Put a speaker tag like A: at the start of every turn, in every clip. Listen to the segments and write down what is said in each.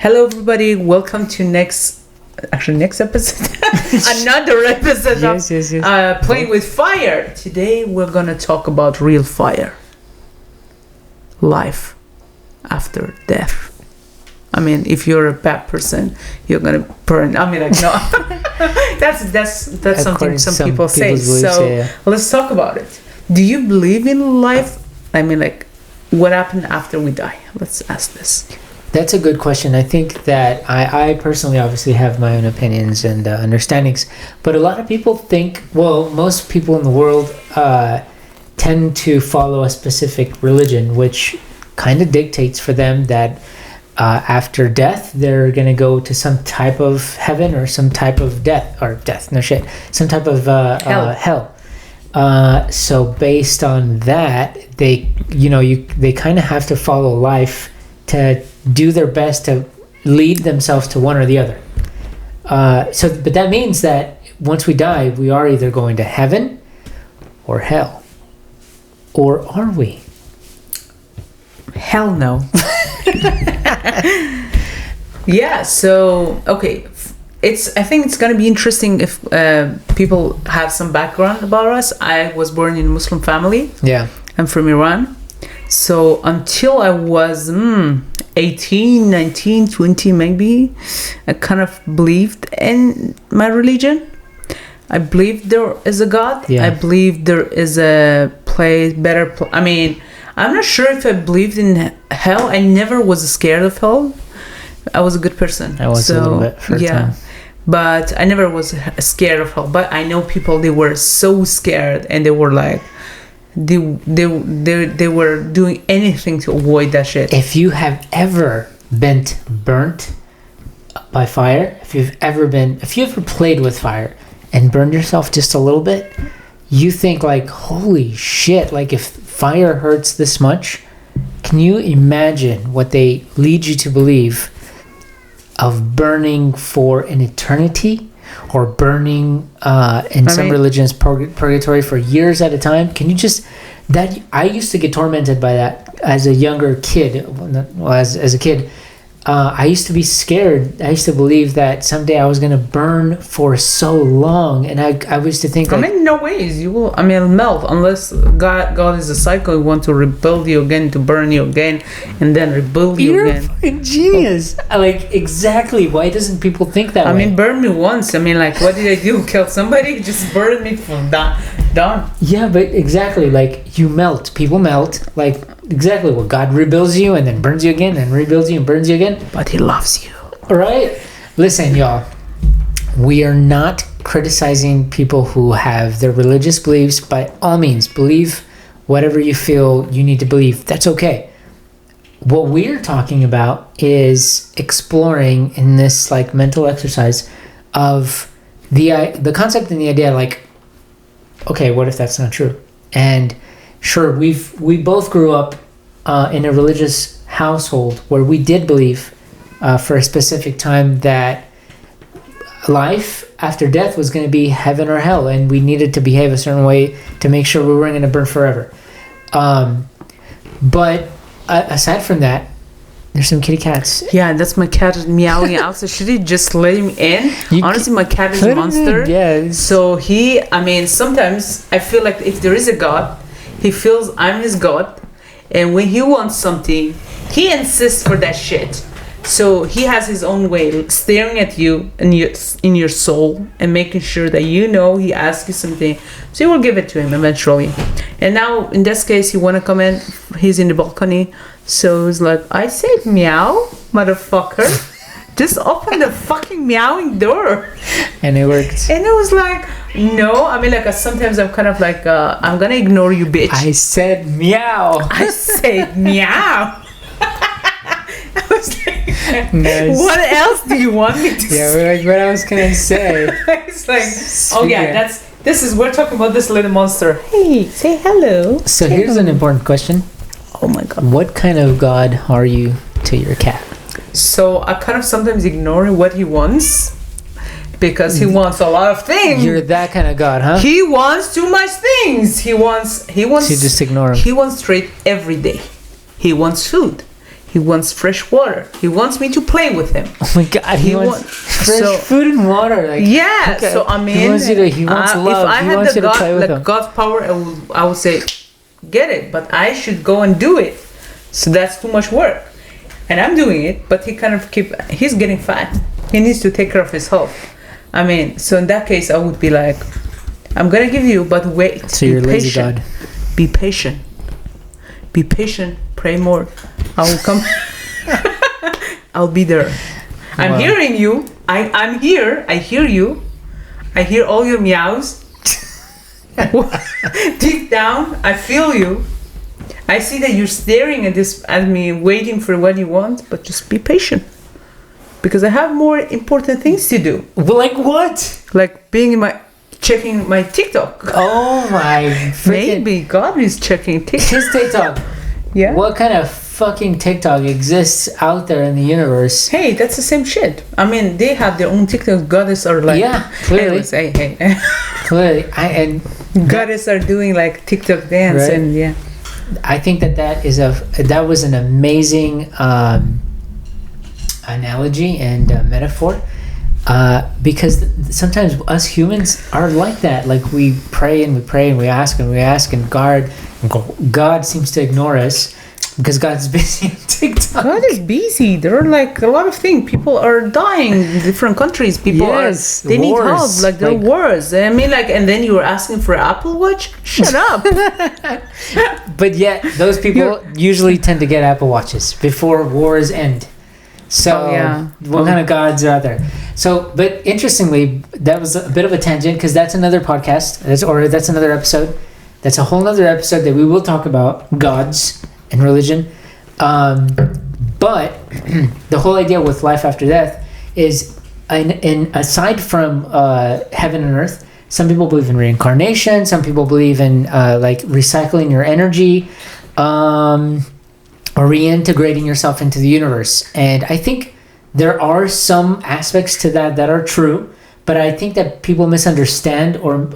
A: Hello, everybody. Welcome to next episode. Another episode of Playing with Fire. Today, we're going to talk about real fire. Life after death. I mean, if you're a bad person, you're going to burn. I mean, like, no. that's something some people say. So, let's talk about it. Do you believe in life? I mean, like, what happened after we die? Let's ask this.
B: That's a good question. I think that I personally obviously have my own opinions and understandings, but a lot of people think, well, most people in the world tend to follow a specific religion, which kind of dictates for them that after death, they're going to go to some type of heaven or some type of some type of hell. So based on that, they kind of have to follow life to do their best to lead themselves to one or the other. But that means that once we die, we are either going to heaven or hell. Or are we?
A: Hell no. Yeah, so, okay. I think it's going to be interesting if people have some background about us. I was born in a Muslim family.
B: Yeah.
A: I'm from Iran. So until I was 18, 19, 20 maybe, I kind of believed in my religion. I believed there is a God.
B: Yeah.
A: I believed there is a I mean, I'm not sure if I believed in hell. I never was scared of hell. I was a good person.
B: I was a little bit for a time.
A: But I never was scared of hell. But I know people, they were so scared and they were like, they were doing anything to avoid that shit.
B: If you have ever been burnt by fire, if you ever played with fire and burned yourself just a little bit, you think like, holy shit, like if fire hurts this much, can you imagine what they lead you to believe of burning for an eternity? Or burning some religions purgatory for years at a time. Can you just that? I used to get tormented by that as a younger kid. As a kid, I used to be scared. I used to believe that someday I was going to burn for so long, and I used to think.
A: I mean, no ways you will. I mean, melt unless God is a cycle. He wants to rebuild you again, to burn you again, and then rebuild you again.
B: You're a fucking genius. Like exactly. Why doesn't people think that way?
A: I mean, burn me once. I mean, like, what did I do? Kill somebody? Just burn me from done.
B: Yeah, but exactly. Like you melt. People melt. Like. Exactly. Well, God rebuilds you and then burns you again and rebuilds you and burns you again.
A: But he loves you.
B: All right. Listen, y'all. We are not criticizing people who have their religious beliefs. By all means, believe whatever you feel you need to believe. That's okay. What we're talking about is exploring in this like mental exercise of the concept and the idea like, okay, what if that's not true? And sure, we both grew up in a religious household where we did believe for a specific time that life after death was going to be heaven or hell, and we needed to behave a certain way to make sure we weren't going to burn forever. But aside from that, there's some kitty cats.
A: Yeah, that's my cat meowing out. So should he just let him in? Honestly, my cat is a monster.
B: Yeah.
A: So sometimes I feel like if there is a God, he feels I'm his God, and when he wants something, he insists for that shit. So he has his own way, staring at you in your soul and making sure that he asks you something. So you will give it to him eventually. And now in this case, he want to come in. He's in the balcony, so he's like, "I said meow, motherfucker." Just open the fucking meowing door.
B: And it worked.
A: And it was like, no. I mean, like, sometimes I'm kind of like, I'm gonna ignore you, bitch.
B: I said meow.
A: I said meow. I was like,
B: nice.
A: What else do you want me to say?
B: Yeah, like, what else can I say?
A: It's like, oh yeah, we're talking about this little monster. Hey, say hello.
B: So here's an important question.
A: Oh my God.
B: What kind of God are you to your cat?
A: So I kind of sometimes ignore what he wants because he wants a lot of things.
B: You're that kind of God, huh?
A: He wants too much things. He wants
B: to just ignore him.
A: He wants trade every day. He wants food. He wants fresh water. He wants me to play with him.
B: Oh my God, he wants fresh food and water. Like,
A: yeah,
B: okay.
A: so I mean,
B: he wants love.
A: If I had
B: wants you to play with him.
A: God's power, I would say, get it, but I should go and do it. So that's too much work. And I'm doing it, but he's getting fat. He needs to take care of his health. I mean, so in that case, I would be like, I'm gonna give you, but wait.
B: So you're lazy God.
A: Be patient. Be patient. Pray more. I will come. I'll be there. I'm
B: Wow.
A: hearing you. I'm here. I hear you. I hear all your meows. Deep down, I feel you. I see that you're staring at me, waiting for what you want, but just be patient. Because I have more important things to do.
B: Well, like what?
A: Like checking my TikTok.
B: Oh my freaking...
A: Maybe God is checking TikTok.
B: His TikTok.
A: Yeah.
B: What kind of fucking TikTok exists out there in the universe?
A: Hey, that's the same shit. I mean, they have their own TikTok. Goddess are like...
B: Yeah, clearly.
A: Anyways, hey.
B: Clearly.
A: Goddess are doing like TikTok dance,
B: right?
A: and yeah.
B: I think that was an amazing analogy and metaphor, because sometimes us humans are like that. Like we pray and we pray and we ask and God seems to ignore us because God's busy on TikTok.
A: God is busy. There are like a lot of things. People are dying in different countries. They
B: wars.
A: need help. Like there are wars. I mean, like, and then you were asking for an Apple Watch? Shut up.
B: But yet, those people usually tend to get Apple Watches before wars end. So, what kind of gods are out there? So, but interestingly, that was a bit of a tangent because that's another podcast. That's another episode. That's a whole other episode that we will talk about gods and religion. But the whole idea with life after death is, aside from heaven and earth, some people believe in reincarnation. Some people believe in like recycling your energy, or reintegrating yourself into the universe. And I think there are some aspects to that are true, but I think that people misunderstand or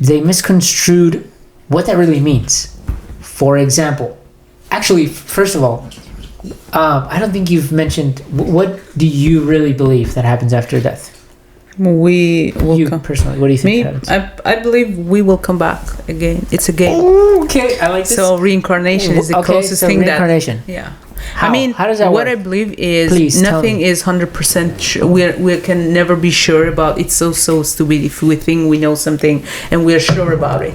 B: they misconstrued what that really means. For example, actually, first of all, I don't think you've mentioned, what do you really believe that happens after death?
A: We will
B: you personally, what do you think happens?
A: I believe we will come back again. It's a game.
B: Ooh, okay, I like this.
A: So reincarnation is the closest thing
B: reincarnation.
A: Yeah.
B: How?
A: I mean,
B: how does that
A: what
B: work?
A: I believe is
B: Please,
A: nothing is 100% sure. We can never be sure about. It's so stupid if we think we know something and we're sure about it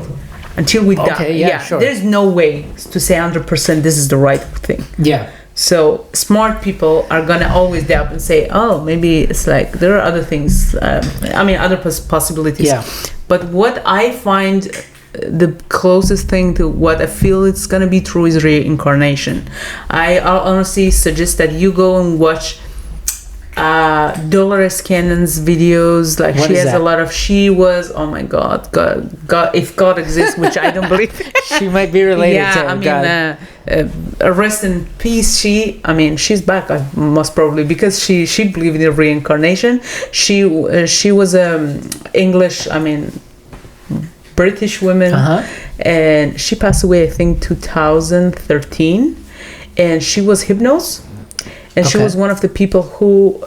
A: until we die.
B: Okay, yeah, sure.
A: There's no way to say 100% this is the right thing.
B: Yeah.
A: So smart people are gonna always doubt and say, "Oh, maybe it's like there are other things. Other possibilities."
B: Yeah.
A: But what I find the closest thing to what I feel it's gonna be true is reincarnation. I'll honestly suggest that you go and watch Dolores Cannon's videos. Like,
B: what
A: she has
B: that?
A: a lot of. She was, oh my God, if God exists, which I don't believe.
B: She might be related to God.
A: Rest in peace. She's back. Most probably because she believed in reincarnation. She was English. British woman, and she passed away, I think, 2013, and she was hypnos. And she was one of the people who,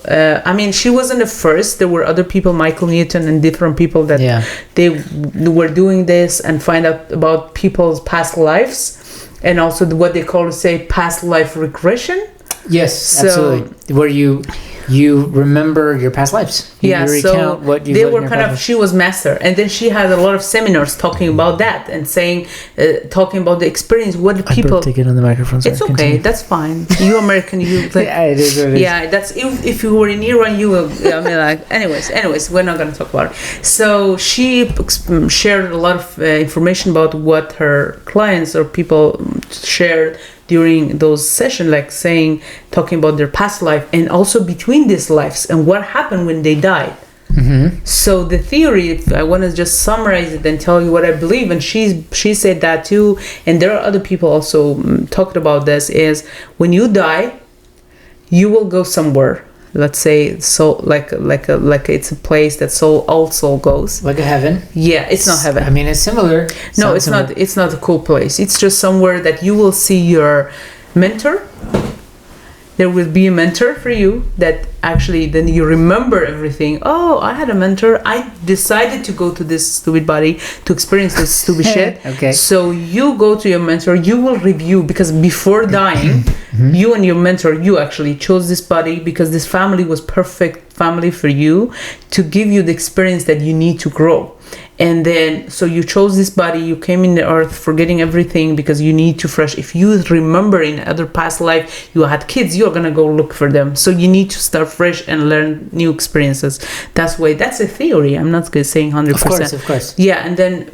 A: she wasn't the first. There were other people, Michael Newton and different people that they were doing this and find out about people's past lives, and also what they call, past life regression.
B: Yes, absolutely. Where you remember your past lives. You recount what you.
A: They were kind of. She was master, and then she had a lot of seminars talking about that and talking about the experience. What the people.
B: I take it on the microphone.
A: It's okay. Continue. That's fine. You American. You.
B: Yeah, it is. What it is.
A: Yeah, that's if you were in Iran, you will. Anyways, we're not gonna talk about it. So she shared a lot of information about what her clients or people shared during those sessions, like talking about their past life and also between these lives and what happened when they died. Mm-hmm. So the theory, if I want to just summarize it and tell you what I believe, and she said that too, and there are other people also talked about this, is when you die, you will go somewhere. Let's say like it's a place that all soul goes.
B: Like a heaven?
A: Yeah, it's not heaven.
B: It's similar.
A: No, it's not. It's not a cool place. It's just somewhere that you will see your mentor. There will be a mentor for you that actually then you remember everything. Oh, I had a mentor. I decided to go to this stupid body to experience this stupid shit.
B: Okay.
A: So you go to your mentor. You will review, because before dying, you and your mentor, you actually chose this body because this family was perfect family for you to give you the experience that you need to grow. And then, so you chose this body, you came in the earth forgetting everything because you need to fresh. If you remember in other past life, you had kids, you're going to go look for them. So you need to start fresh and learn new experiences. That's a theory. I'm not saying 100%.
B: Of course.
A: Yeah. And then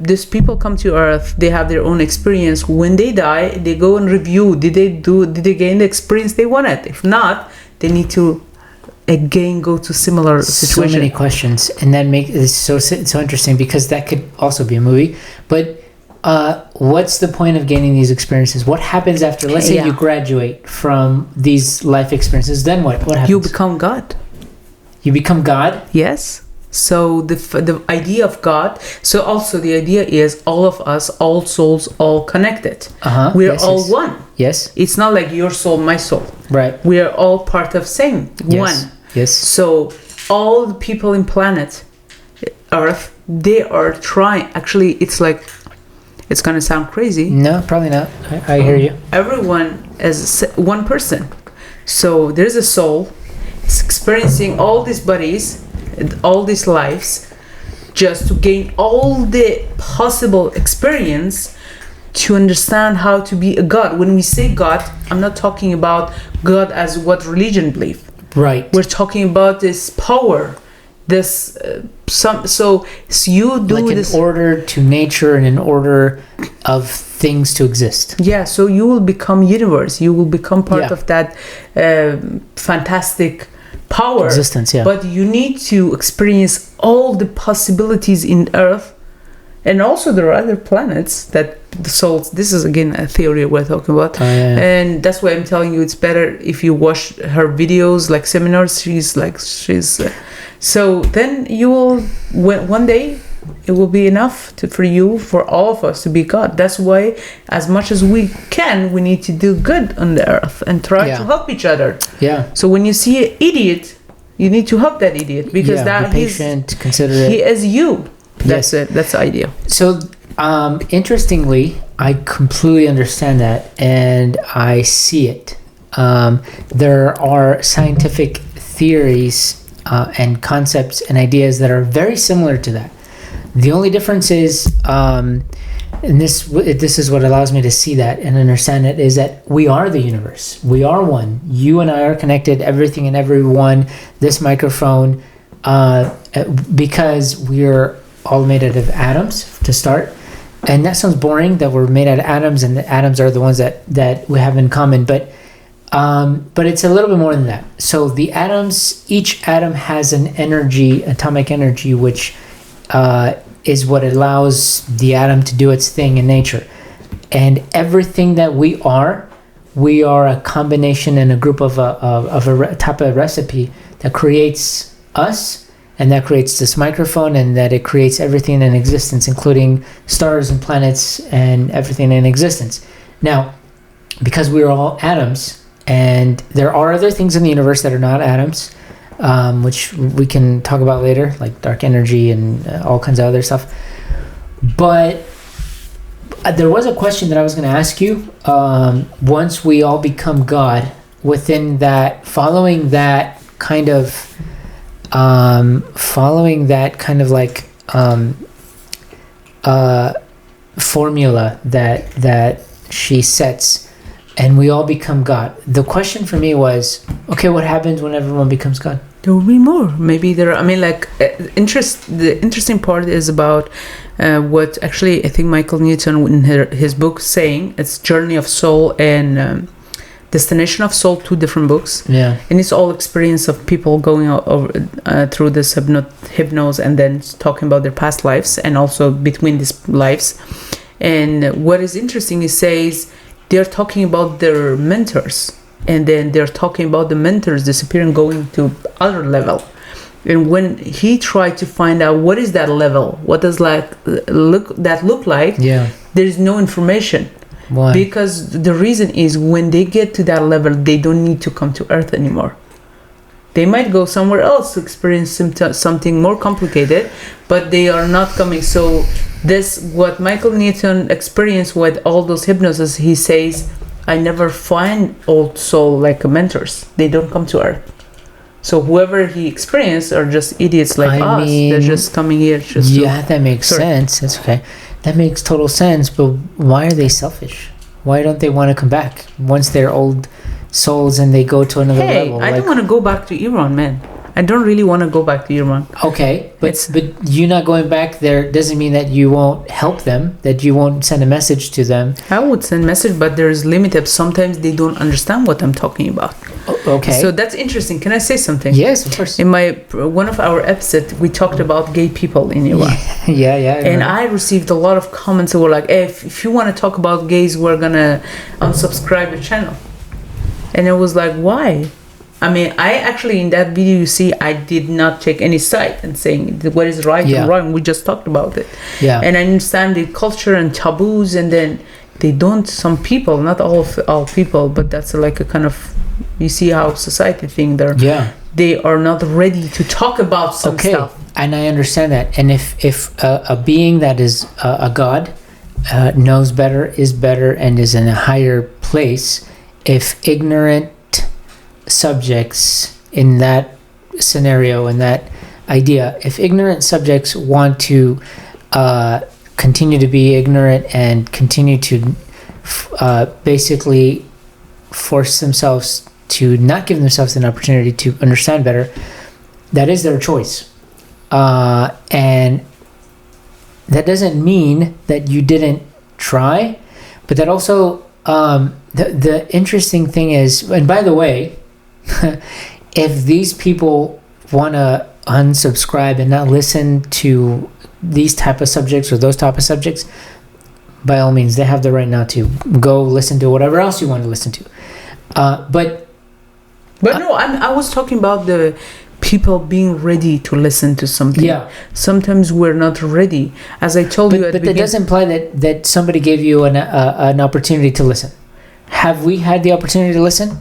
A: these people come to earth, they have their own experience. When they die, they go and review. Did they gain the experience they wanted? If not, they need to again go to similar situation.
B: So many questions, and that makes it so interesting, because that could also be a movie. But what's the point of gaining these experiences? What happens after, let's say you graduate from these life experiences, then what happens?
A: You become God.
B: You become God?
A: Yes. So the idea of God, so also the idea is all of us, all souls, all connected. We're all one.
B: Yes.
A: It's not like your soul, my soul.
B: Right.
A: We are all part of same, one.
B: Yes.
A: So all the people in planet Earth, they are trying, actually it's like, it's gonna sound crazy.
B: No, probably not. I hear you.
A: Everyone is one person. So there's a soul, it's experiencing all these bodies, all these lives, just to gain all the possible experience to understand how to be a God. When we say God, I'm not talking about God as what religion believe.
B: Right.
A: We're talking about this power, this so you do
B: like
A: this
B: in order to nature and in order of things to exist.
A: Yeah, so you will become universe. You will become part of that fantastic power
B: existence. Yeah.
A: But you need to experience all the possibilities in Earth, and also there are other planets that the souls. This is again a theory we're talking about, and that's why I'm telling you it's better if you watch her videos, like seminars. She's so then you will one day it will be enough for all of us to be God. That's why as much as we can, we need to do good on the earth and try to help each other. Yeah. So when you see an idiot, you need to help that idiot, because that
B: be patient, considerate.
A: He is you. That's it. That's the idea.
B: So interestingly, I completely understand that, and I see it. There are scientific theories and concepts and ideas that are very similar to that. The only difference is, and this is what allows me to see that and understand it, is that we are the universe. We are one. You and I are connected, everything and everyone, this microphone, because we're all made out of atoms to start. And that sounds boring, that we're made out of atoms and the atoms are the ones that we have in common. But it's a little bit more than that. So the atoms, each atom has an energy, atomic energy, which is what allows the atom to do its thing in nature. And everything that we are a combination and a group of a type of recipe that creates us, and that creates this microphone, and that it creates everything in existence, including stars and planets and everything in existence. Now, because we are all atoms, and there are other things in the universe that are not atoms, which we can talk about later, like dark energy and all kinds of other stuff. But there was a question that I was going to ask you. Once we all become God, within that, following that kind of like formula that she sets, and we all become God. The question for me was, okay, what happens when everyone becomes God?
A: There will be more. Maybe there. I mean, like, the interesting part is about what actually I think Michael Newton in his book saying. It's Journey of Soul and Destination of Soul, 2 different books. Yeah. And it's all experience of people going over through this hypnose and then talking about their past lives and also between these lives. And what is interesting, he says they're talking about their mentors, and then they're talking about the mentors disappearing, going to other level. And when he tried to find out what is that level, what does look like, there is no information.
B: Why?
A: Because the reason is when they get to that level, they don't need to come to Earth anymore. They might go somewhere else to experience something more complicated, but they are not coming. So this, what Michael Newton experienced with all those hypnosis, he says, I never find old soul like mentors. They don't come to Earth. So whoever he experienced are just idiots like us. They're just coming here.
B: That makes sense. That's okay. That makes total sense. But why are they selfish? Why don't they want to come back once they're old souls and they go to another level?
A: I don't want to go back to Iran, man. I don't really want to go back to Iran.
B: Okay, but you not going back there doesn't mean that you won't help them, that you won't send a message to them.
A: I would send message, but there's limited. Sometimes they don't understand what I'm talking about.
B: Okay.
A: So that's interesting. Can I say something?
B: Yes, of course.
A: In one of our episodes, we talked about gay people in Iran.
B: Yeah.
A: And I received a lot of comments that were like, hey, if you want to talk about gays, we're going to unsubscribe the channel. And I was like, why? I mean, I actually, in that video, you see, I did not take any side and saying what is right and wrong. We just talked about it.
B: Yeah.
A: And I understand the culture and taboos, and then they don't, some people, not all people, but that's like a kind of, you see how society think they are not ready to talk about some stuff.
B: And I understand that. And if a being that is a god knows better, is better, and is in a higher place, if ignorant subjects in that scenario, in that idea, if ignorant subjects want to continue to be ignorant and continue to basically force themselves to not give themselves an opportunity to understand better, that is their choice. And that doesn't mean that you didn't try, but that also the interesting thing is, and by the way, if these people want to unsubscribe and not listen to these type of subjects or those type of subjects, by all means, they have the right not to. Go listen to whatever else you want to listen to. But
A: no, I was talking about the people being ready to listen to something.
B: Yeah.
A: Sometimes we're not ready. As I told you at the beginning.
B: But that doesn't imply that somebody gave you an opportunity to listen. Have we had the opportunity to listen?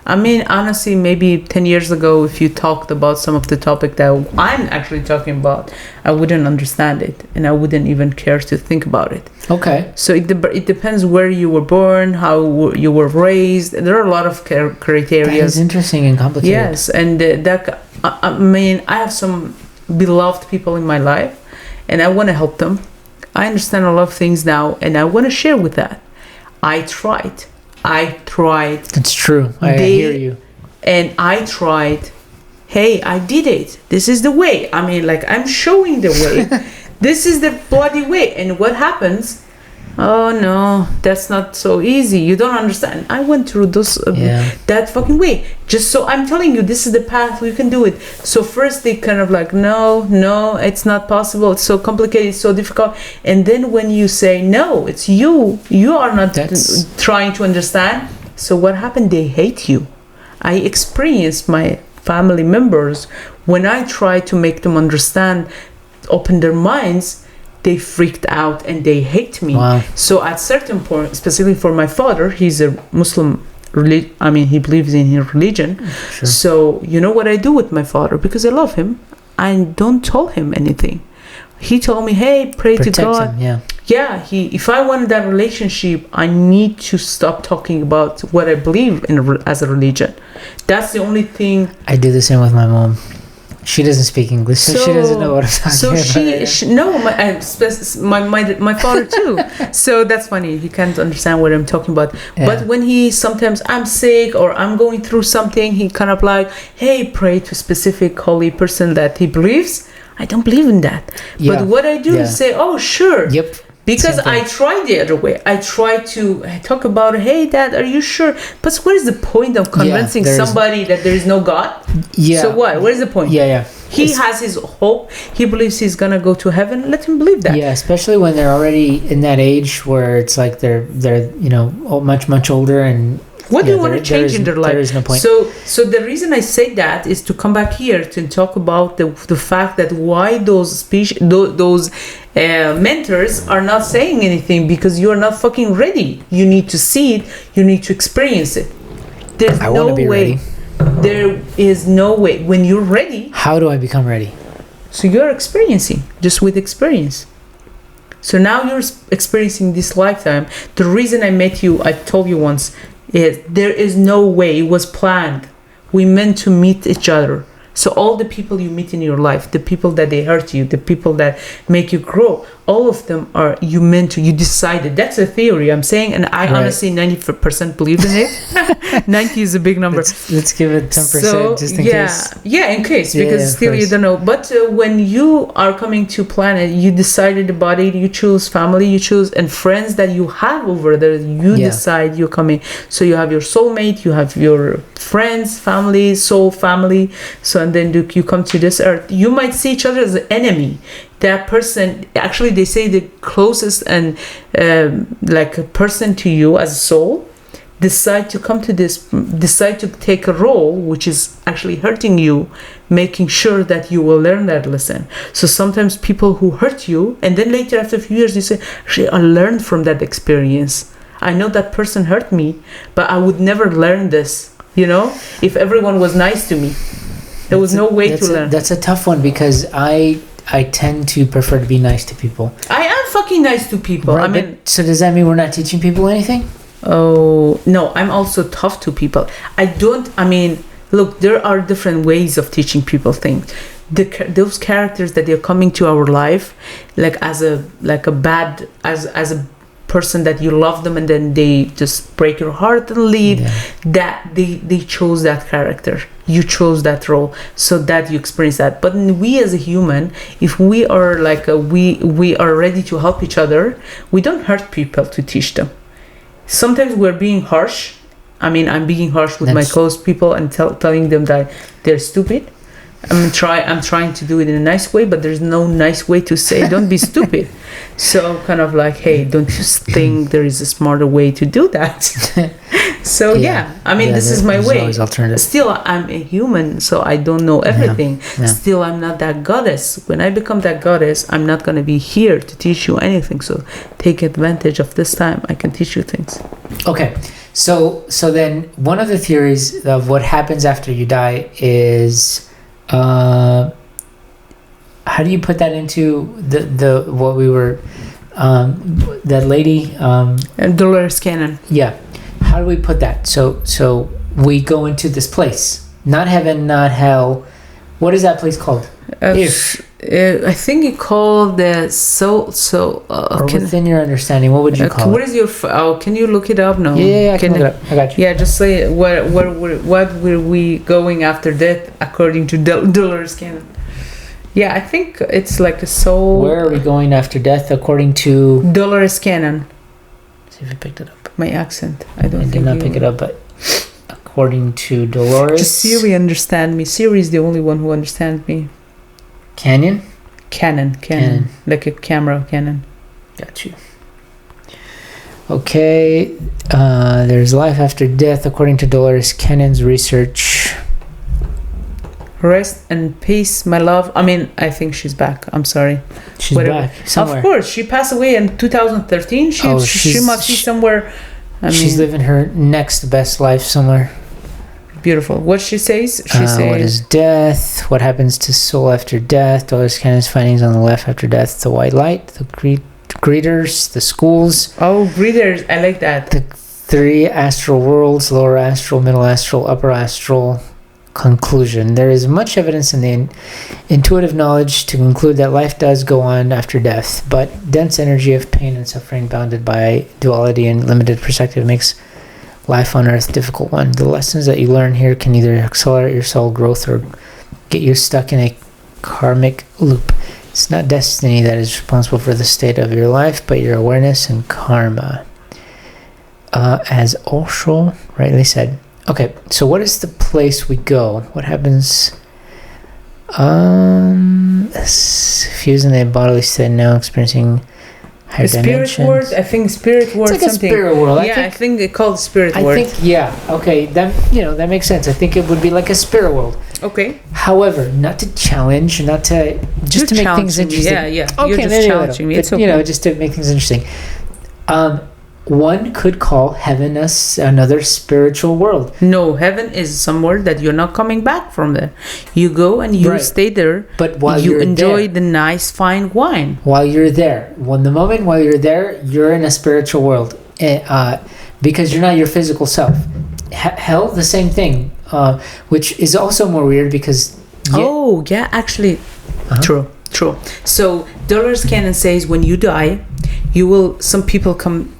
A: I mean, honestly, maybe 10 years ago, if you talked about some of the topic that I'm actually talking about, I wouldn't understand it, and I wouldn't even care to think about it.
B: Okay.
A: So it depends where you were born, how you were raised. There are a lot of criteria.
B: That is interesting and complicated.
A: Yes, and I mean, I have some beloved people in my life, and I want to help them. I understand a lot of things now, and I want to share with that. I tried.
B: It's true. I hear you.
A: And I tried. Hey, I did it. This is the way. I mean, like, I'm showing the way. This is the bloody way. And what happens? Oh no, that's not so easy. You don't understand. I went through that fucking way. Just so I'm telling you, this is the path. We can do it. So first they kind of like, no, it's not possible. It's so complicated. It's so difficult. And then when you say no, it's you are not trying to understand. So what happened? They hate you. I experienced my family members when I tried to make them understand, open their minds. They freaked out and they hate me.
B: Wow.
A: So at certain point, specifically for my father, he's a Muslim. He believes in his religion.
B: Sure.
A: So you know what I do with my father, because I love him. I don't tell him anything. He told me, "Hey, pray to God."
B: Him,
A: If I want that relationship, I need to stop talking about what I believe in as a religion. That's the only thing.
B: I do the same with my mom. She doesn't speak English, so she doesn't know what I'm talking about.
A: My father too. So that's funny. He can't understand what I'm talking about. Yeah. But when sometimes I'm sick or I'm going through something, he kind of like, hey, pray to a specific holy person that he believes. I don't believe in that. Yeah. But what I do is say, oh, sure.
B: Yep.
A: Because I tried the other way. I try to talk about, hey, Dad, are you sure? But what is the point of convincing somebody that there is no God?
B: Yeah.
A: So what? What is the point?
B: Yeah.
A: He has his hope. He believes he's gonna go to heaven. Let him believe that.
B: Yeah, especially when they're already in that age where it's like they're much older and
A: What do you want to change in their life?
B: There is no point.
A: So the reason I say that is to come back here to talk about the fact that why those mentors are not saying anything, because you are not fucking ready. You need to see it. You need to experience it. There's no way. Ready. There is no way. When you're ready.
B: How do I become ready?
A: So you're experiencing, just with experience. So now you're experiencing this lifetime. The reason I met you, I told you once, is there is no way it was planned. We meant to meet each other. So all the people you meet in your life, the people that they hurt you, the people that make you grow, all of them are you meant to, you decided. That's a theory I'm saying, and I honestly 90% believe in it. 90 is a big number.
B: Let's give it 10% just in case.
A: Yeah, in case, because still you don't know. But when you are coming to planet, you decided the body, you choose family, you choose, and friends that you have over there, you decide you're coming. So you have your soulmate, you have your friends, family, soul family. So and then you come to this earth. You might see each other as an enemy. That person, actually they say the closest and like a person to you as a soul, decide to come to this, decide to take a role which is actually hurting you, making sure that you will learn that lesson. So sometimes people who hurt you, and then later after a few years you say, actually I learned from that experience. I know that person hurt me, but I would never learn this, if everyone was nice to me. There was no way to learn.
B: That's a tough one, because I tend to prefer to be nice to people.
A: I am fucking nice to people.
B: Right, I mean, so does that mean we're not teaching people anything?
A: Oh, no, I'm also tough to people. Look, there are different ways of teaching people things. Those characters that they're coming to our life, like as a person that you love them and then they just break your heart and leave, that they chose that character. You chose that role, so that you experience that. But we as a human, if we are we are ready to help each other, we don't hurt people to teach them. Sometimes we're being harsh. I'm being harsh with my close people and telling them that they're stupid. I'm trying to do it in a nice way, but there's no nice way to say don't be stupid. So kind of like, hey, don't you think there is a smarter way to do that? So this is my way. Still, I'm a human, so I don't know everything. Still, I'm not that goddess. When I become that goddess, I'm not going to be here to teach you anything. So take advantage of this time. I can teach you things.
B: Okay. So then one of the theories of what happens after you die is, how do you put that into the what we were, that lady,
A: Dolores Cannon.
B: Yeah. How do we put that? So we go into this place, not heaven, not hell. What is that place called?
A: I think you call the soul.
B: Or within your understanding, what would you call
A: what
B: it?
A: is your? Can you look it up? No.
B: Yeah, I can look it up. I got you.
A: Yeah, just say what were we going after that according to Dolores Cannon? Yeah, I think it's like a soul.
B: Where are we going after death according to
A: Dolores Cannon?
B: See if I picked it up.
A: My accent. I
B: did not pick it up, but according to Dolores.
A: Just Siri understand me. Siri is the only one who understands me.
B: Cannon.
A: Like a camera Canon.
B: Got you. Okay, there's life after death according to Dolores Cannon's research.
A: Rest and peace, my love. I think she's back. I'm sorry.
B: She's back somewhere.
A: Of course, she passed away in 2013. She must be somewhere.
B: She's living her next best life somewhere.
A: Beautiful. What she says? She says,
B: what is death? What happens to soul after death? Dolores Cannon's findings on the life after death. The white light, the greeters, the schools.
A: Oh, greeters. I like that.
B: The 3 astral worlds, lower astral, middle astral, upper astral. Conclusion. There is much evidence in the intuitive knowledge to conclude that life does go on after death, but dense energy of pain and suffering bounded by duality and limited perspective makes life on earth difficult one. The lessons that you learn here can either accelerate your soul growth or get you stuck in a karmic loop. It's not destiny that is responsible for the state of your life, but your awareness and karma. As Osho rightly said. Okay, so what is the place we go? What happens? Fusing the bodily state now, experiencing higher
A: The spirit
B: dimensions.
A: world, I think spirit world.
B: It's like
A: something.
B: a spirit world.
A: Yeah, I think they call it spirit world.
B: I think, yeah, okay, that makes sense. I think it would be like a spirit world.
A: Okay.
B: However, not to challenge, not to just to make things interesting.
A: Yeah.
B: Okay,
A: You're just challenging me.
B: But,
A: It's okay.
B: just to make things interesting. One could call heaven another spiritual world.
A: No, heaven is somewhere that you're not coming back from there. You go and you
B: Right.
A: stay there.
B: But while
A: you
B: you're
A: enjoy
B: there,
A: the nice fine wine.
B: while you're there, while you're there, you're in a spiritual world, because you're not your physical self. Hell, the same thing, which is also more weird because.
A: Oh yeah, actually, true. So Dolores Cannon says when you die, you will. Some people come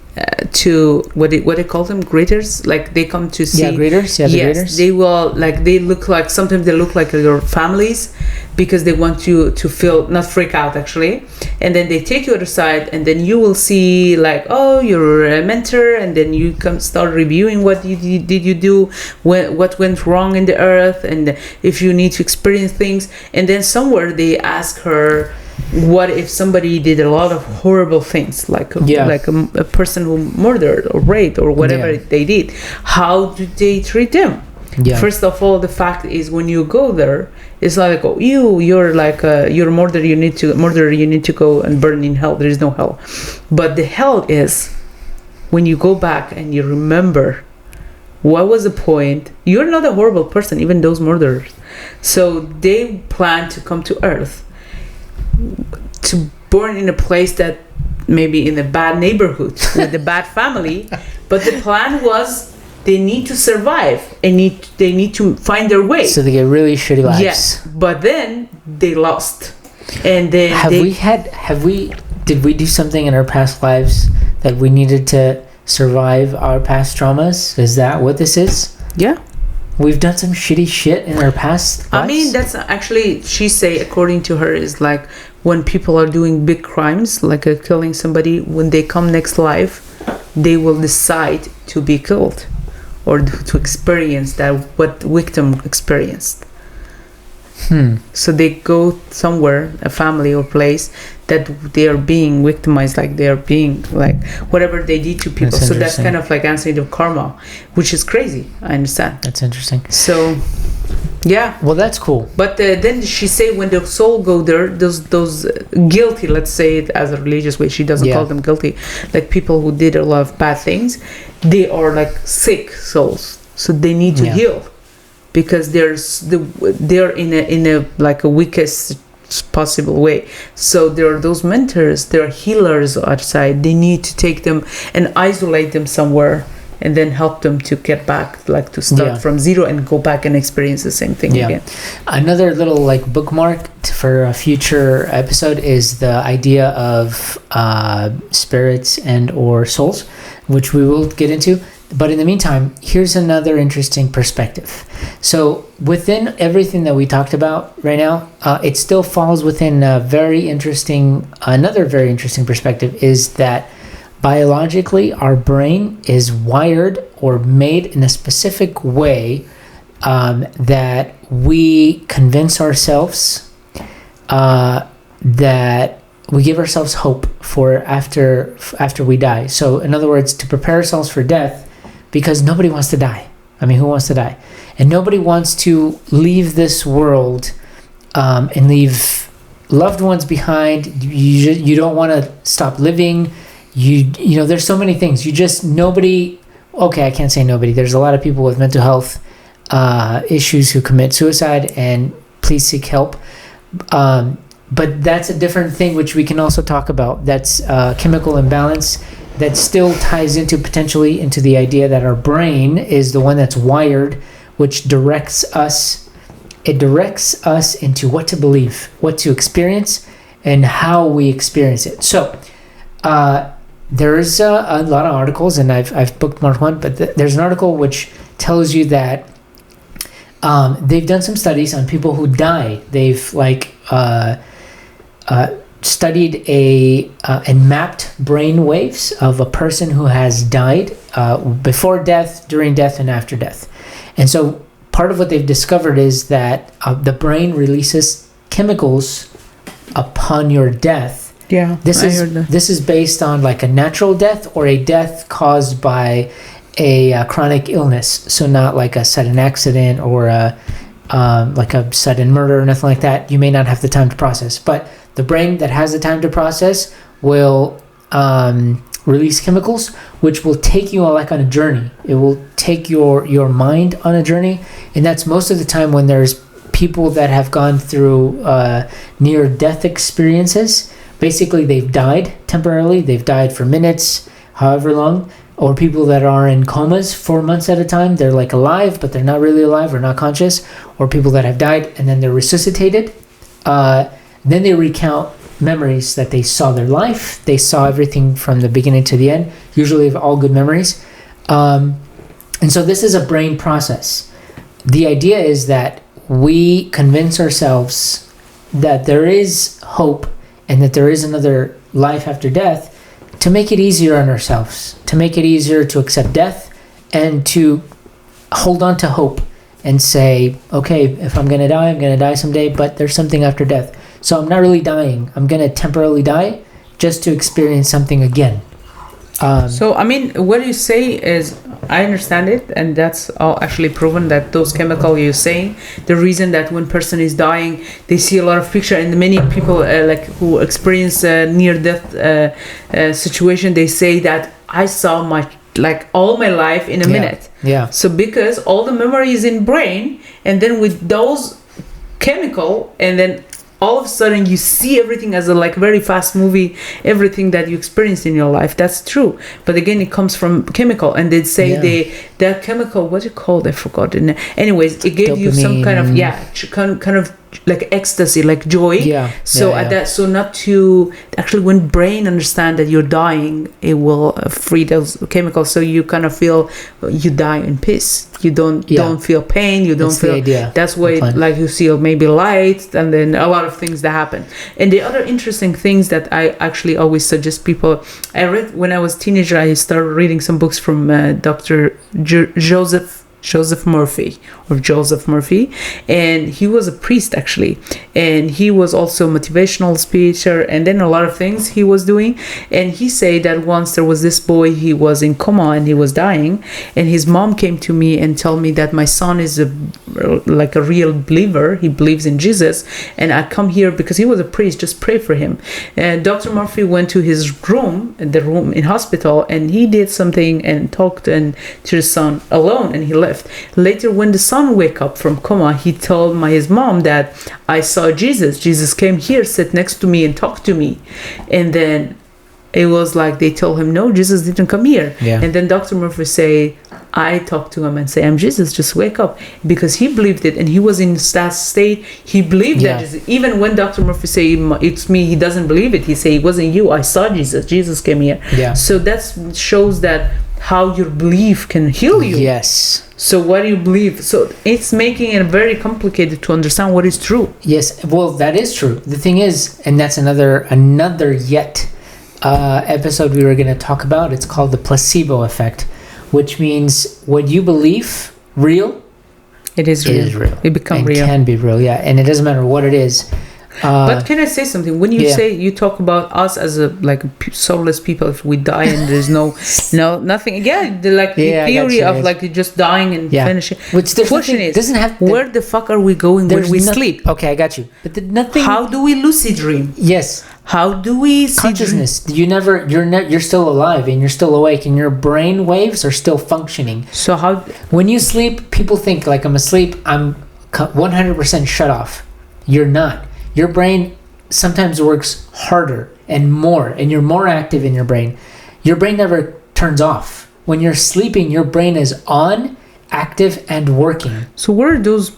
A: to what they call them, greeters, like they come to see.
B: Yeah, greeters. Yeah, the
A: Yes,
B: greeters.
A: they will, like they look like, sometimes they look like your families, because they want you to feel, not freak out actually, and then they take you aside, and then you will see like, oh, you're a mentor, and then you come start reviewing what did you do, what went wrong in the earth, and if you need to experience things, and then somewhere they ask her, what if somebody did a lot of horrible things, like a person who murdered or raped or whatever they did, how do they treat them? First of all, the fact is, when you go there, it's like, oh, you're like you're a murderer, you need to go and burn in hell. There is no hell. But the hell is when you go back and you remember what was the point. You're not a horrible person, even those murderers. So they plan to come to earth to born in a place that maybe in a bad neighborhood with a bad family, but the plan was they need to survive and they need to find their way.
B: So they get really shitty lives.
A: Yes, but then they lost, and then
B: did we do something in our past lives that we needed to survive our past traumas? Is that what this is?
A: Yeah.
B: We've done some shitty shit in our past lives?
A: I mean, that's actually, she say, according to her, is like when people are doing big crimes, like killing somebody, when they come next life, they will decide to be killed or to experience that what victim experienced. So they go somewhere, a family or place, that they are being victimized, like they are being like whatever they did to people. So that's kind of like answering the karma, which is crazy. I understand.
B: That's interesting.
A: So yeah,
B: well, that's cool.
A: But then she say when the soul go there, those guilty, let's say it as a religious way, she doesn't call them guilty, like people who did a lot of bad things, they are like sick souls, so they need to heal, because they're in a like a weakest possible way. So there are those mentors, there are healers outside. They need to take them and isolate them somewhere, and then help them to get back, like to start from zero and go back and experience the same thing again.
B: Another little like bookmark for a future episode is the idea of spirits and or souls, which we will get into. But in the meantime, here's another interesting perspective. So within everything that we talked about right now, it still falls within another very interesting perspective, is that biologically our brain is wired or made in a specific way that we convince ourselves that we give ourselves hope for after we die. So in other words, to prepare ourselves for death, because nobody wants to die. I mean, who wants to die? And nobody wants to leave this world and leave loved ones behind. You don't want to stop living. You know, there's so many things. Nobody, okay, I can't say nobody. There's a lot of people with mental health issues who commit suicide, and please seek help. But that's a different thing, which we can also talk about. That's chemical imbalance that still ties into potentially into the idea that our brain is the one that's wired, which directs us. It directs us into what to believe, what to experience, and how we experience it. So there's a lot of articles, and I've bookmarked one, but there's an article which tells you that they've done some studies on people who die. They've studied and mapped brain waves of a person who has died before death, during death, and after death. And so part of what they've discovered is that the brain releases chemicals upon your death
A: Yeah,
B: This is based on like a natural death or a death caused by a chronic illness. So not like a sudden accident or like a sudden murder or nothing like that. You may not have the time to process, but the brain that has the time to process will release chemicals which will take you like on a journey. It will take your mind on a journey, and that's most of the time when there's people that have gone through near death experiences. Basically, they've died temporarily. They've died for minutes, however long, or people that are in comas for months at a time. They're like alive, but they're not really alive or not conscious, or people that have died and then they're resuscitated. Then they recount memories that they saw their life. They saw everything from the beginning to the end, usually all good memories. And so this is a brain process. The idea is that we convince ourselves that there is hope and that there is another life after death to make it easier on ourselves, to make it easier to accept death and to hold on to hope and say, okay, if I'm going to die someday, but there's something after death. So I'm not really dying. I'm going to temporarily die just to experience something again.
A: So, I mean, what you say is, I understand it, and that's all actually proven that those chemicals you're saying, the reason that when person is dying, they see a lot of picture, and many people like who experience near-death situation, they say that I saw my like all my life in a minute.
B: Yeah.
A: So because all the memory is in brain, and then with those chemical, and then all of a sudden you see everything as a like very fast movie, everything that you experienced in your life. That's true, but again it comes from chemical, and they say that chemical, what it called, I forgot. Anyways, it gave you some kind of kind of like ecstasy, like joy. So not to actually, when brain understand that you're dying, it will free those chemicals, so you kind of feel you die in peace. You don't feel pain, you don't feel. That's why like you see maybe light, and then a lot of things that happen. And the other interesting things that I actually always suggest people, I read when I was a teenager, I started reading some books from Dr. Joseph Murphy, and he was a priest actually, and he was also a motivational speaker, and then a lot of things he was doing. And he said that once there was this boy, he was in coma and he was dying, and his mom came to me and told me that my son is like a real believer, he believes in Jesus, and I come here because he was a priest, just pray for him. And Dr. Murphy went to his room, the room in hospital, and he did something and talked to his son alone, and he left. Later, when the son wake up from coma, he told his mom that I saw Jesus came here, sat next to me and talked to me. And then it was like they told him, no, Jesus didn't come here. And then Dr. Murphy say, I talked to him and say, I'm Jesus, just wake up, because he believed it, and he was in that state. He believed that Jesus, even when Dr. Murphy say it's me, he doesn't believe it. He say it wasn't you, I saw Jesus came here. So that shows that how your belief can heal you. So what do you believe? So it's making it very complicated to understand what is true.
B: Well, that is true. The thing is, and that's another yet episode we were going to talk about. It's called the placebo effect, which means what you believe real,
A: it is real. It becomes real.
B: It can be real, and it doesn't matter what it is.
A: But can I say something? When you say, you talk about us as a like soulless people, if we die and there's nothing. The theory of like just dying and finishing.
B: Which the question is, doesn't have
A: where the fuck are we going when we sleep?
B: Okay, I got you. But nothing.
A: How do we lucid dream? How do we see
B: consciousness? You're still alive and you're still awake, and your brain waves are still functioning.
A: So how?
B: When you sleep, people think like I'm asleep. I'm 100% shut off. You're not. Your brain sometimes works harder and more, and you're more active in your brain. Your brain never turns off. When you're sleeping, your brain is on, active, and working.
A: So where are those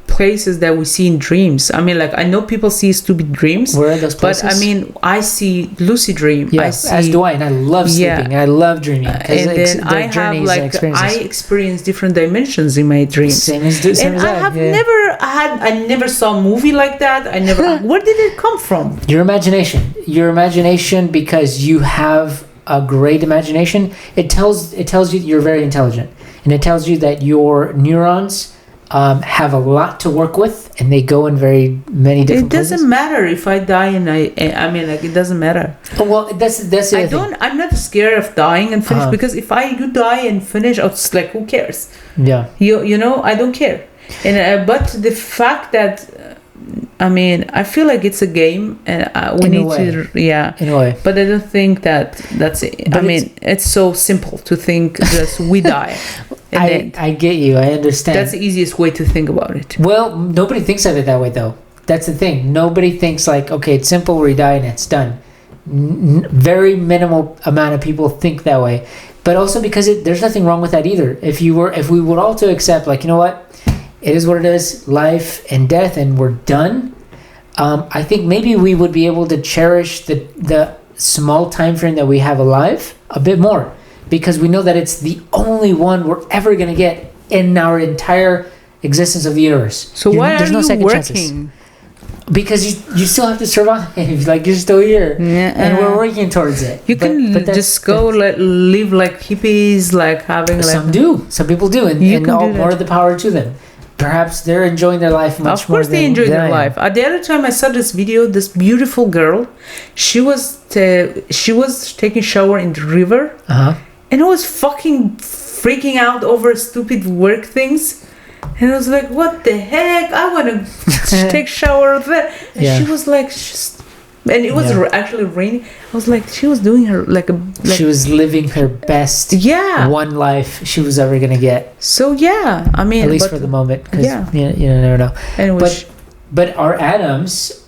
A: places that we see in dreams? I mean, like, I know people see stupid dreams.
B: Where are those places?
A: But I mean, I see lucid dream.
B: As do I, and I love sleeping. I love dreaming.
A: And then I have I experience different dimensions in my dreams.
B: Same as
A: I never saw a movie like that. Where did it come from?
B: Your imagination, because you have a great imagination. It tells you you're very intelligent, and it tells you that your neurons have a lot to work with, and they go in very many different places.
A: It doesn't matter if I die and I mean, like, it doesn't matter.
B: Well, that's the other thing.
A: I'm not scared of dying and finish, because if you die and finish, it's like, who cares?
B: Yeah.
A: You know, I don't care. And but the fact that I mean, I feel like it's a game, and we need to, in a way. But I don't think that's it. But I mean, it's so simple to think just we die.
B: I get you. I understand.
A: That's the easiest way to think about it.
B: Well, nobody thinks of it that way, though. That's the thing. Nobody thinks like, okay, it's simple. We die and it's done. Very minimal amount of people think that way. But also because there's nothing wrong with that either. If we were all to accept, like, you know what? It is what it is, life and death, and we're done. I think maybe we would be able to cherish the small time frame that we have alive a bit more, because we know that it's the only one we're ever going to get in our entire existence of the universe.
A: So why are you working?
B: Because you still have to survive. Like, you're still here, and we're working towards it.
A: You can just go live like hippies, like having like...
B: Some people do, and all more of the power to them. Perhaps they're enjoying their life much more. Of course,
A: they enjoy their life. The other time I saw this video, this beautiful girl, she was taking shower in the river, and I was fucking freaking out over stupid work things, and I was like, "What the heck? I want to take shower there." And she was like, and it was actually raining. I was like, she was doing her she was living her best one life she was ever gonna get. So I mean,
B: at least for the moment, because you never know. Anyways. But our atoms,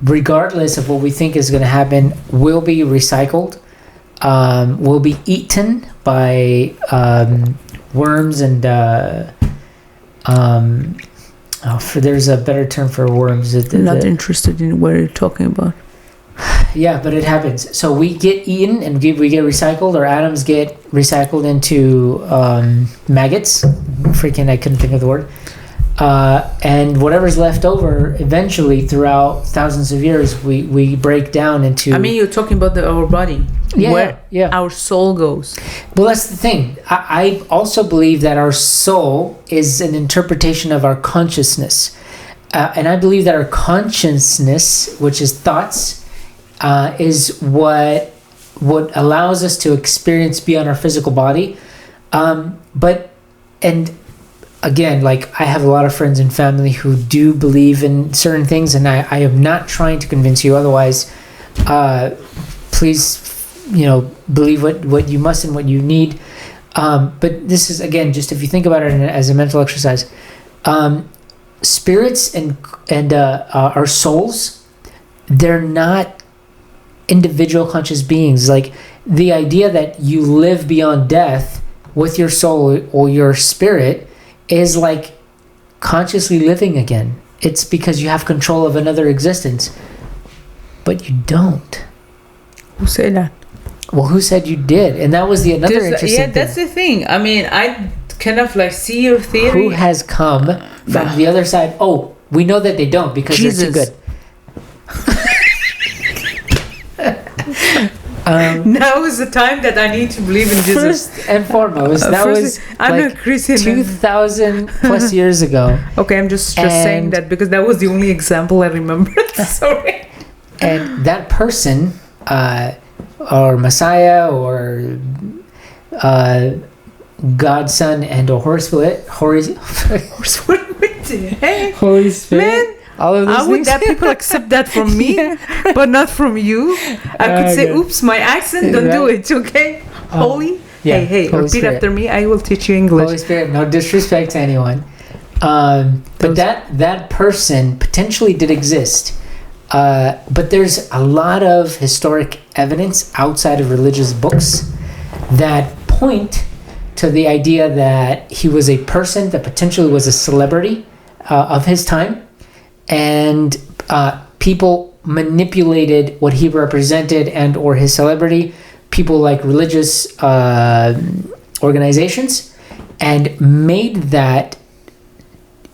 B: regardless of what we think is gonna happen, will be recycled, will be eaten by worms and there's a better term for worms.
A: I'm not interested in what you're talking about.
B: Yeah, but it happens. So we get eaten and we get recycled. Our atoms get recycled into maggots. I couldn't think of the word. And whatever's left over, eventually, throughout thousands of years, we break down into...
A: I mean, you're talking about our body. Where our soul goes.
B: Well, that's the thing. I also believe that our soul is an interpretation of our consciousness. And I believe that our consciousness, which is thoughts, is what allows us to experience beyond our physical body. Again, like, I have a lot of friends and family who do believe in certain things, and I am not trying to convince you otherwise. Please, believe what you must and what you need. But this is, again, just if you think about it as a mental exercise, spirits and our souls, they're not individual conscious beings. Like, the idea that you live beyond death with your soul or your spirit is like consciously living again. It's because you have control of another existence, but you don't.
A: Who said that?
B: Well, who said you did? And that was another interesting thing.
A: That's the thing. I mean, I kind of like see your theory.
B: Who has come from the other side? Oh, we know that they don't, because
A: Jesus.
B: They're too good.
A: Now is the time that I need to believe in Jesus.
B: First and foremost,
A: I'm not Christian.
B: 2,000 plus years ago.
A: Okay, I'm just saying that because that was the only example I remember. Sorry.
B: And that person, or Messiah, or God's Son, and a Holy Spirit. Holy Spirit.
A: Man. How would that people accept that from me, but not from you? I could say, "Oops, my accent. Don't do it." Okay, Holy. Hey,
B: Holy
A: repeat
B: Spirit.
A: After me. I will teach you English.
B: Holy Spirit. No disrespect to anyone, but that person potentially did exist. But there's a lot of historic evidence outside of religious books that point to the idea that he was a person that potentially was a celebrity of his time. And people manipulated what he represented and or his celebrity, people like religious organizations, and made that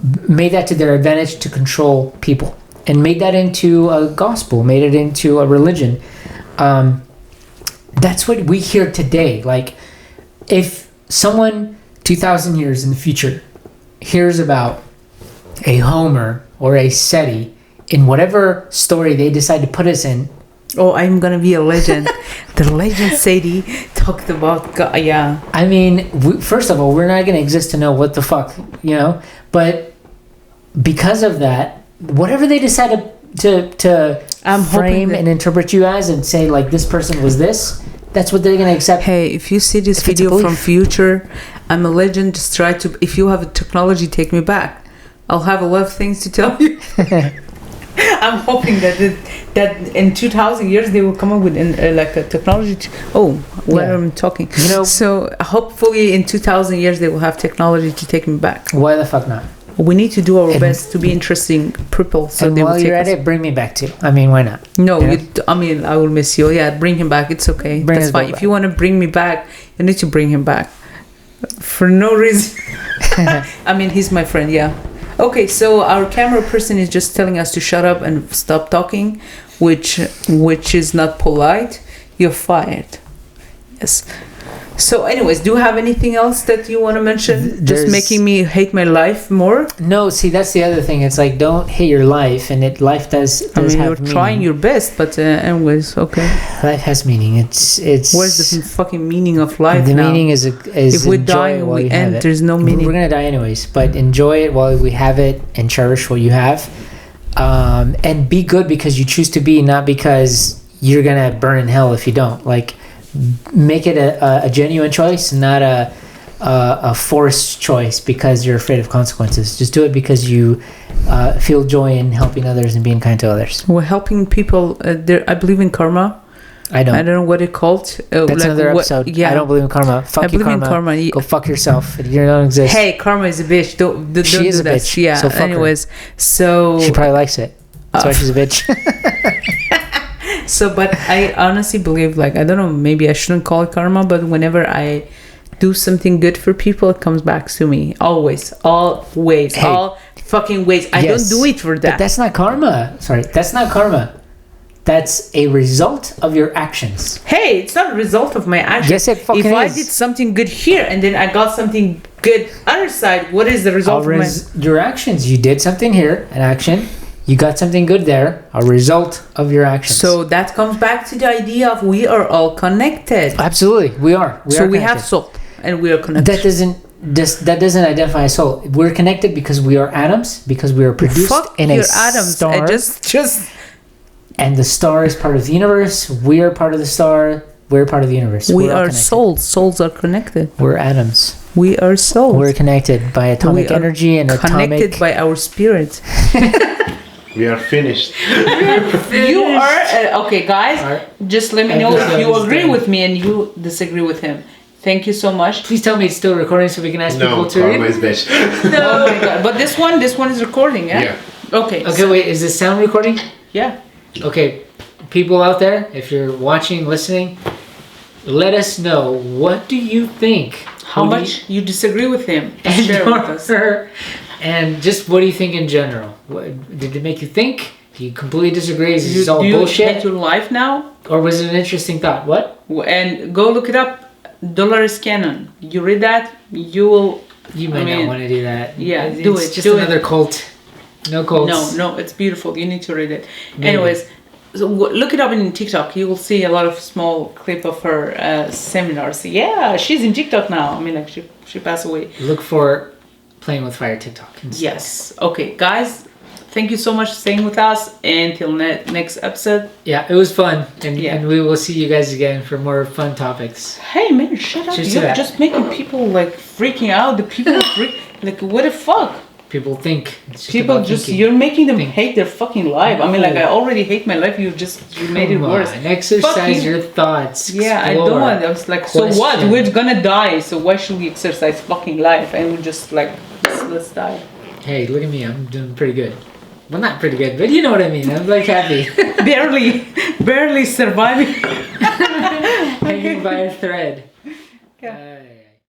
B: to their advantage to control people, and made that into a gospel, made it into a religion. That's what we hear today. Like, if someone 2,000 years in the future hears about a Homer or a SETI in whatever story they decide to put us in.
A: Oh, I'm gonna be a legend. The legend Sadie talked about God. Yeah.
B: I mean, first of all, we're not gonna exist to know what the fuck, you know. But because of that, whatever they decide to frame and interpret you as, and say like this person was this, that's what they're gonna accept.
A: Hey, if you see this video from future, I'm a legend. Just try to. If you have a technology, take me back. I'll have a lot of things to tell you. I'm hoping that in 2,000 years they will come up with like a technology. I'm talking.
B: You know,
A: so hopefully in 2,000 years they will have technology to take me back.
B: Why the fuck not?
A: We need to do our best to be interesting people. So
B: and
A: they
B: while
A: will
B: you're at it, bring me back too. I mean, why not?
A: No, I mean, I will miss you. Yeah, bring him back. It's okay. That's fine. If you want to bring me back, you need to bring him back. For no reason. I mean, he's my friend. Yeah. Okay, so our camera person is just telling us to shut up and stop talking, which is not polite. You're fired. Yes. So anyways, do you have anything else that you want to mention? Just making me hate my life more?
B: No, see, that's the other thing. It's like, don't hate your life, and life does
A: I mean,
B: have
A: you're
B: meaning.
A: trying your best, but anyways, okay.
B: Life has meaning. It's.
A: Where's the fucking meaning of life
B: the
A: now?
B: meaning is
A: if we die and we end, there's no meaning.
B: We're gonna die anyways, but enjoy it while we have it, and cherish what you have, and be good because you choose to be, not because you're gonna burn in hell if you don't. Like, make it a genuine choice, not a forced choice because you're afraid of consequences. Just do it because you feel joy in helping others and being kind to others.
A: We're helping people. I believe in karma.
B: I don't
A: know what it called.
B: That's like another episode. Yeah. I don't believe in karma. Fuck you, karma.
A: I believe in karma.
B: Go fuck yourself. You don't exist.
A: Hey, karma is a bitch. Don't
B: she is
A: do
B: a
A: that.
B: bitch.
A: Yeah.
B: So fuck
A: anyways,
B: her.
A: so
B: she probably likes it. That's why she's a bitch.
A: So, but I honestly believe, like, I don't know, maybe I shouldn't call it karma, but whenever I do something good for people, it comes back to me. Always. Hey, all fucking ways. I don't do it for that.
B: But that's not karma. Sorry, that's not karma. That's a result of your actions.
A: Hey, it's not a result of my actions.
B: Yes, it fucking is.
A: If I did something good here and then I got something good other side, what is the result of
B: your actions? You did something here, an action. You got something good there, a result of your actions.
A: So that comes back to the idea of we are all connected.
B: Absolutely, we are.
A: We have soul and we are connected.
B: That doesn't identify a soul. We're connected because we are atoms, because we are produced in a star.
A: Just.
B: And the star is part of the universe. We are part of the star. We're part of the universe.
A: We are souls. Souls are connected.
B: We're atoms.
A: We are souls.
B: We're connected by atomic energy and
A: connected by our spirit.
C: We are finished.
A: You are okay, guys. Just let me know if you agree with me and you disagree with him. Thank you so much.
B: Please tell me it's still recording so we can ask people to read.
C: No, karma is bitch.
A: No, oh my god! But this one is recording, yeah.
C: Yeah.
A: Okay.
B: Okay, wait. Is this sound recording?
A: Yeah.
B: Okay, people out there, if you're watching, listening, let us know, what do you think?
A: How much you disagree with him? Share with us.
B: And just what do you think in general? Did it make you think? Do you completely disagree? Is this all bullshit?
A: Do you hate your life now?
B: Or was it an interesting thought? What?
A: And go look it up. Dolores Cannon. You read that? You will...
B: You might not want to do that.
A: Yeah,
B: it's
A: do it.
B: Just another cult. No cults.
A: No, it's beautiful. You need to read it. Maybe. Anyways, so look it up in TikTok. You will see a lot of small clip of her seminars. Yeah, she's in TikTok now. I mean, like she passed away.
B: Look for Playing with Fire TikTok instead.
A: Yes. Okay, guys. Thank you so much for staying with us. Until next episode.
B: Yeah, it was fun. And we will see you guys again for more fun topics.
A: Hey, man, shut up. You're just making people, like, freaking out. The people like, what the fuck?
B: People think.
A: You're making them hate their fucking life. No. I mean, like, I already hate my life. You made it worse.
B: Exercise your thoughts.
A: Yeah, I don't want. I was like, so what? We're gonna die. So why should we exercise fucking life? And we just like, let's die.
B: Hey, look at me. I'm doing pretty good. Well, not pretty good, but you know what I mean. I'm like happy.
A: barely surviving.
B: Hanging by a thread.
A: Yeah.